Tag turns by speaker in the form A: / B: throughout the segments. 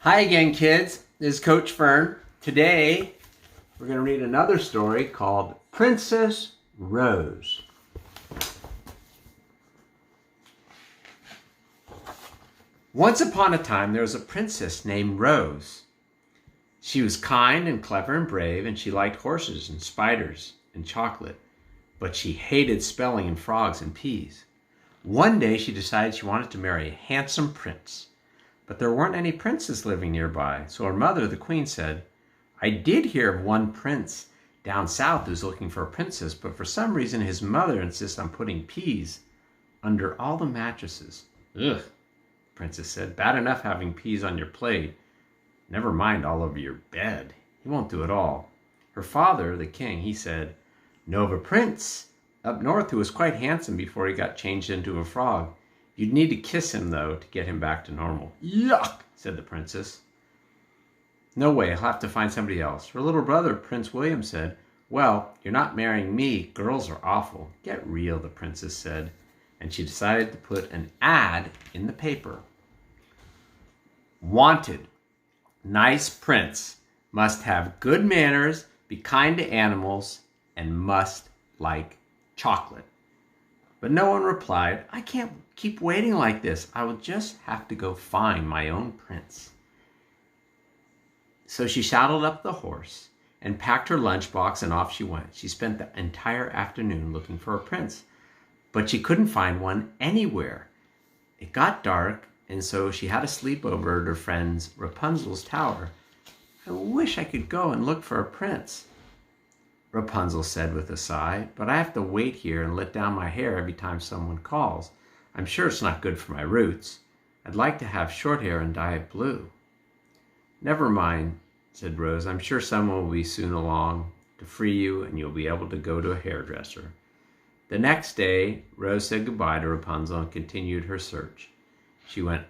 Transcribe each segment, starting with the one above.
A: Hi again, kids. This is Coach Fern. Today, we're going to read another story called Princess Rose. Once upon a time, there was a princess named Rose. She was kind and clever and brave, and she liked horses and spiders and chocolate, but she hated spelling and frogs and peas. One day, she decided she wanted to marry a handsome prince. But there weren't any princes living nearby, so her mother, the queen, said, "I did hear of one prince down south who's looking for a princess, but for some reason his mother insists on putting peas under all the mattresses." "Ugh," the princess said, "bad enough having peas on your plate. Never mind all over your bed. He won't do it all." Her father, the king, he said, "Know of a prince up north who was quite handsome before he got changed into a frog. You'd need to kiss him, though, to get him back to normal." "Yuck," said the princess. "No way, I'll have to find somebody else." Her little brother, Prince William, said, "Well, you're not marrying me. Girls are awful." "Get real," the princess said, and she decided to put an ad in the paper. "Wanted. Nice prince. Must have good manners, be kind to animals, and must like chocolate." But no one replied. "I can't keep waiting like this. I will just have to go find my own prince." So she saddled up the horse and packed her lunchbox, and off she went. She spent the entire afternoon looking for a prince, but she couldn't find one anywhere. It got dark, and so she had to sleep over at her friend Rapunzel's tower. "I wish I could go and look for a prince," Rapunzel said with a sigh, "but I have to wait here and let down my hair every time someone calls. I'm sure it's not good for my roots. I'd like to have short hair and dye it blue." "Never mind," said Rose. "I'm sure someone will be soon along to free you, and you'll be able to go to a hairdresser." The next day, Rose said goodbye to Rapunzel and continued her search. She went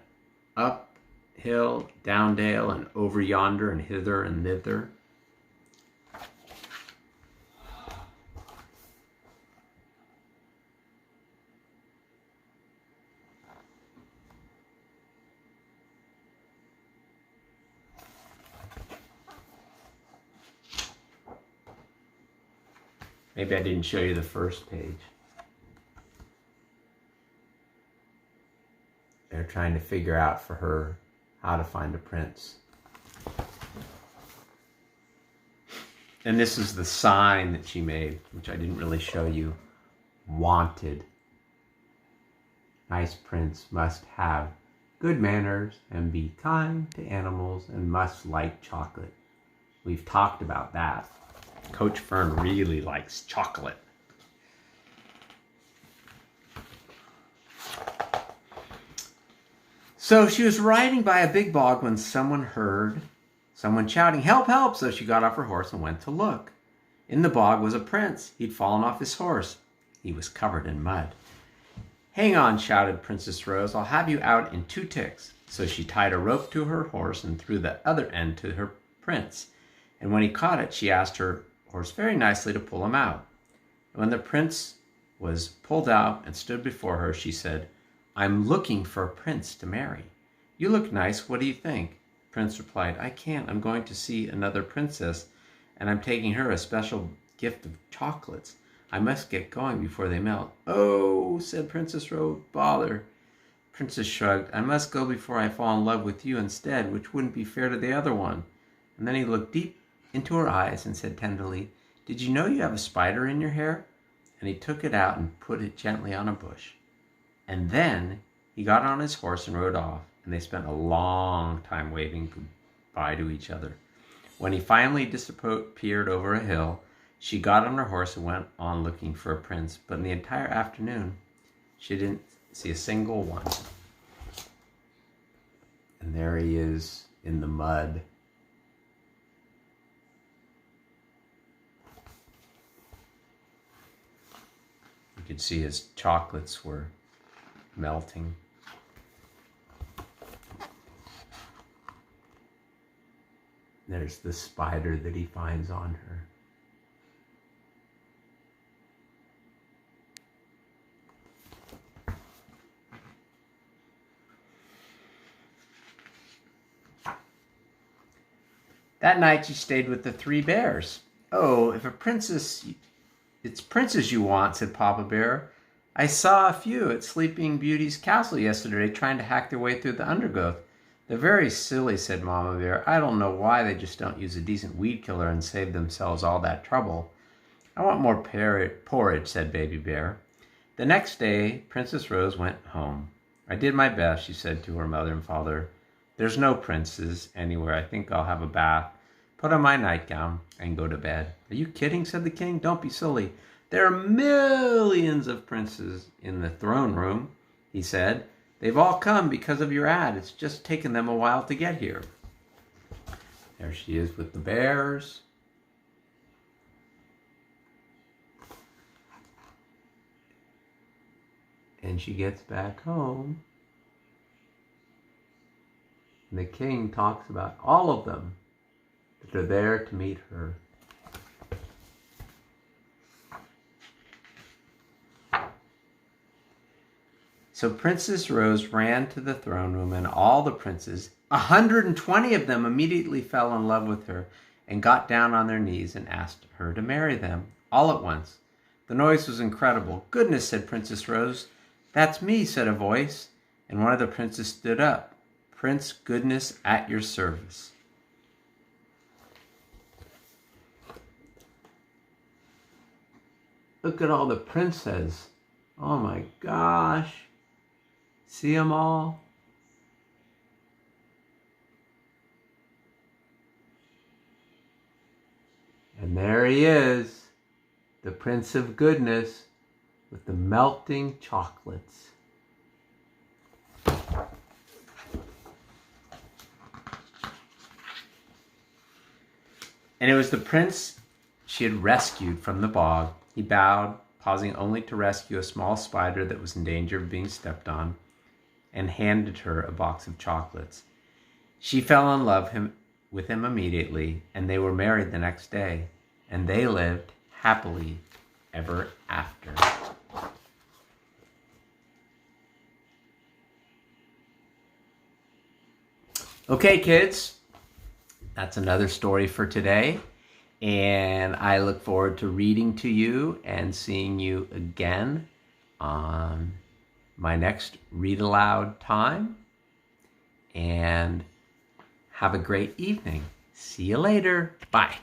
A: up hill, down dale, and over yonder, and hither and thither. Maybe I didn't show you the first page. They're trying to figure out for her how to find a prince. And this is the sign that she made, which I didn't really show you. Wanted. Nice prince must have good manners and be kind to animals and must like chocolate. We've talked about that. Coach Fern really likes chocolate. So she was riding by a big bog when someone heard someone shouting, "Help, help!" So she got off her horse and went to look. In the bog was a prince. He'd fallen off his horse. He was covered in mud. "Hang on," shouted Princess Rose. "I'll have you out in 2 ticks." So she tied a rope to her horse and threw the other end to her prince. And when he caught it, she asked her horse very nicely to pull him out. And when the prince was pulled out and stood before her, she said, "I'm looking for a prince to marry. You look nice. What do you think?" The prince replied, "I can't. I'm going to see another princess, and I'm taking her a special gift of chocolates. I must get going before they melt." "Oh," said Princess Rose, "bother." Princess shrugged. "I must go before I fall in love with you instead, which wouldn't be fair to the other one." And then he looked deep into her eyes and said tenderly, "Did you know you have a spider in your hair?" And he took it out and put it gently on a bush. And then he got on his horse and rode off, and they spent a long time waving goodbye to each other. When he finally disappeared over a hill, she got on her horse and went on looking for a prince. But in the entire afternoon, she didn't see a single one. And there he is in the mud. You could see his chocolates were melting. There's the spider that he finds on her. That night she stayed with the 3 bears. "Oh, if it's princes you want," said Papa Bear. "I saw a few at Sleeping Beauty's castle yesterday trying to hack their way through the undergrowth." "They're very silly," said Mama Bear. "I don't know why they just don't use a decent weed killer and save themselves all that trouble." "I want more porridge," said Baby Bear. The next day, Princess Rose went home. "I did my best," she said to her mother and father. "There's no princes anywhere. I think I'll have a bath, put on my nightgown, and go to bed." "Are you kidding?" said the king. "Don't be silly. There are millions of princes in the throne room," he said. "They've all come because of your ad. It's just taken them a while to get here." There she is with the bears. And she gets back home. And the king talks about all of them that are there to meet her. So Princess Rose ran to the throne room, and all the princes, 120 of them, immediately fell in love with her and got down on their knees and asked her to marry them, all at once. The noise was incredible. "Goodness," said Princess Rose. "That's me," said a voice, and one of the princes stood up. "Prince Goodness at your service." Look at all the princes. Oh my gosh. See them all? And there he is, the Prince of Goodness with the melting chocolates. And it was the prince she had rescued from the bog. He bowed, pausing only to rescue a small spider that was in danger of being stepped on, and handed her a box of chocolates. She fell in love with him immediately, and they were married the next day, and they lived happily ever after. Okay, kids, that's another story for today, and I look forward to reading to you and seeing you again on my next read aloud time, and have a great evening. See you later. Bye.